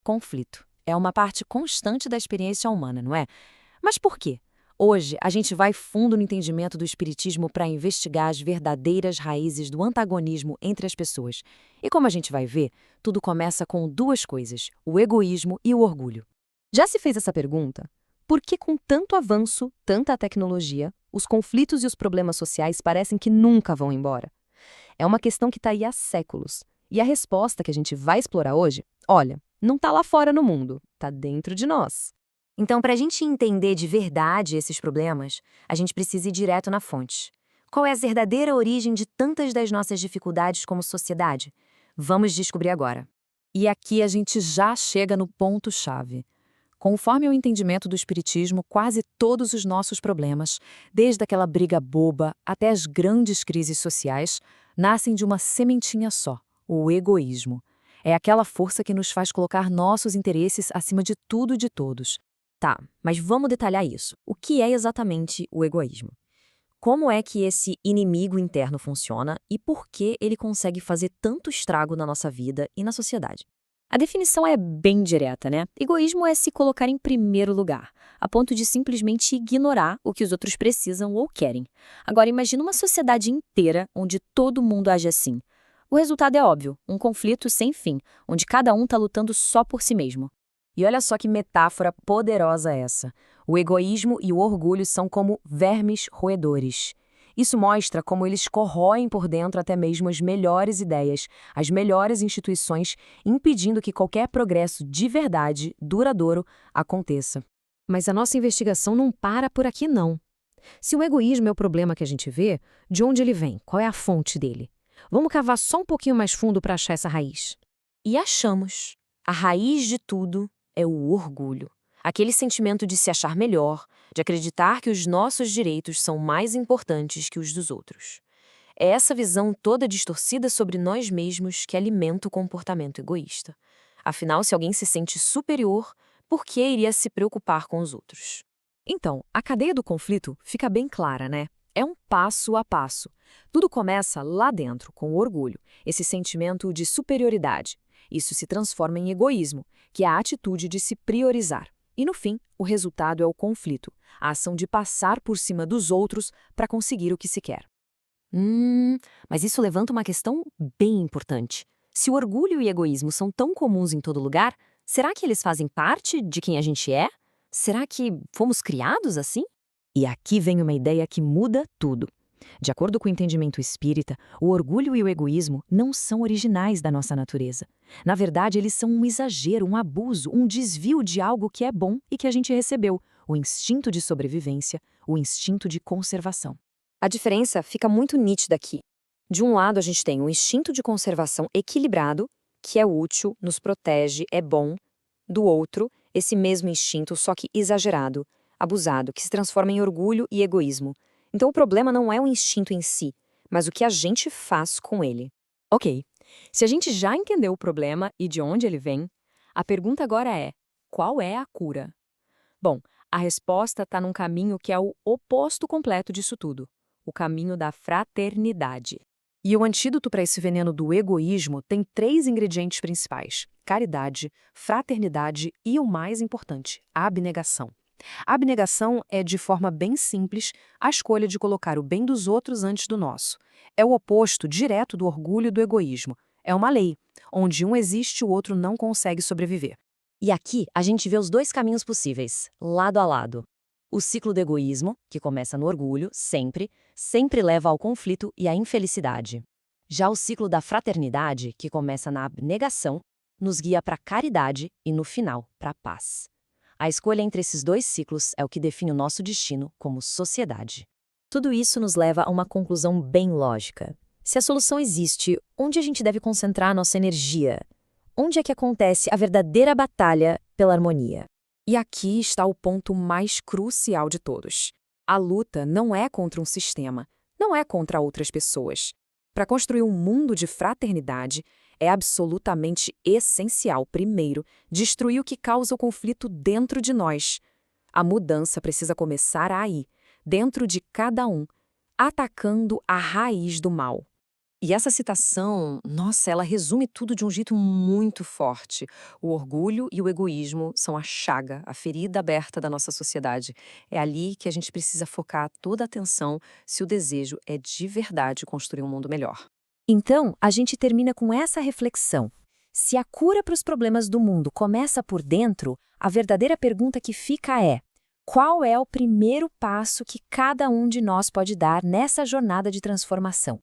Conflito. É uma parte constante da experiência humana, não é? Mas por quê? Hoje, a gente vai fundo no entendimento do espiritismo para investigar as verdadeiras raízes do antagonismo entre as pessoas. E como a gente vai ver, tudo começa com duas coisas: o egoísmo e o orgulho. Já se fez essa pergunta? Por que, com tanto avanço, tanta tecnologia, os conflitos e os problemas sociais parecem que nunca vão embora? É uma questão que está aí há séculos. E a resposta que a gente vai explorar hoje, olha, não está lá fora no mundo, está dentro de nós. Então, para a gente entender de verdade esses problemas, a gente precisa ir direto na fonte. Qual é a verdadeira origem de tantas das nossas dificuldades como sociedade? Vamos descobrir agora. E aqui a gente já chega no ponto-chave. Conforme o entendimento do Espiritismo, quase todos os nossos problemas, desde aquela briga boba até as grandes crises sociais, nascem de uma sementinha só: o egoísmo. É aquela força que nos faz colocar nossos interesses acima de tudo e de todos. Tá, mas vamos detalhar isso. O que é exatamente o egoísmo? Como é que esse inimigo interno funciona e por que ele consegue fazer tanto estrago na nossa vida e na sociedade? A definição é bem direta, né? Egoísmo é se colocar em primeiro lugar, a ponto de simplesmente ignorar o que os outros precisam ou querem. Agora, imagina uma sociedade inteira onde todo mundo age assim. O resultado é óbvio, um conflito sem fim, onde cada um está lutando só por si mesmo. E olha só que metáfora poderosa essa. O egoísmo e o orgulho são como vermes roedores. Isso mostra como eles corroem por dentro até mesmo as melhores ideias, as melhores instituições, impedindo que qualquer progresso de verdade, duradouro, aconteça. Mas a nossa investigação não para por aqui, não. Se o egoísmo é o problema que a gente vê, de onde ele vem? Qual é a fonte dele? Vamos cavar só um pouquinho mais fundo para achar essa raiz. E achamos. A raiz de tudo é o orgulho. Aquele sentimento de se achar melhor, de acreditar que os nossos direitos são mais importantes que os dos outros. É essa visão toda distorcida sobre nós mesmos que alimenta o comportamento egoísta. Afinal, se alguém se sente superior, por que iria se preocupar com os outros? Então, a cadeia do conflito fica bem clara, né? É um passo a passo. Tudo começa lá dentro, com o orgulho, esse sentimento de superioridade. Isso se transforma em egoísmo, que é a atitude de se priorizar. E no fim, o resultado é o conflito, a ação de passar por cima dos outros para conseguir o que se quer. Mas isso levanta uma questão bem importante. Se o orgulho e o egoísmo são tão comuns em todo lugar, será que eles fazem parte de quem a gente é? Será que fomos criados assim? E aqui vem uma ideia que muda tudo. De acordo com o entendimento espírita, o orgulho e o egoísmo não são originais da nossa natureza. Na verdade, eles são um exagero, um abuso, um desvio de algo que é bom e que a gente recebeu: o instinto de sobrevivência, o instinto de conservação. A diferença fica muito nítida aqui. De um lado, a gente tem um instinto de conservação equilibrado, que é útil, nos protege, é bom. Do outro, esse mesmo instinto, só que exagerado, abusado, que se transforma em orgulho e egoísmo. Então o problema não é o instinto em si, mas o que a gente faz com ele. Ok, se a gente já entendeu o problema e de onde ele vem, a pergunta agora é: qual é a cura? Bom, a resposta está num caminho que é o oposto completo disso tudo: o caminho da fraternidade. E o antídoto para esse veneno do egoísmo tem três ingredientes principais: caridade, fraternidade e, o mais importante, a abnegação. A abnegação é, de forma bem simples, a escolha de colocar o bem dos outros antes do nosso. É o oposto direto do orgulho e do egoísmo. É uma lei. Onde um existe, o outro não consegue sobreviver. E aqui a gente vê os dois caminhos possíveis, lado a lado. O ciclo do egoísmo, que começa no orgulho, sempre leva ao conflito e à infelicidade. Já o ciclo da fraternidade, que começa na abnegação, nos guia para a caridade e, no final, para a paz. A escolha entre esses dois ciclos é o que define o nosso destino como sociedade. Tudo isso nos leva a uma conclusão bem lógica. Se a solução existe, onde a gente deve concentrar a nossa energia? Onde é que acontece a verdadeira batalha pela harmonia? E aqui está o ponto mais crucial de todos. A luta não é contra um sistema, não é contra outras pessoas. Para construir um mundo de fraternidade, é absolutamente essencial, primeiro, destruir o que causa o conflito dentro de nós. A mudança precisa começar aí, dentro de cada um, atacando a raiz do mal. E essa citação, nossa, ela resume tudo de um jeito muito forte. O orgulho e o egoísmo são a chaga, a ferida aberta da nossa sociedade. É ali que a gente precisa focar toda a atenção se o desejo é de verdade construir um mundo melhor. Então, a gente termina com essa reflexão. Se a cura para os problemas do mundo começa por dentro, a verdadeira pergunta que fica é: qual é o primeiro passo que cada um de nós pode dar nessa jornada de transformação?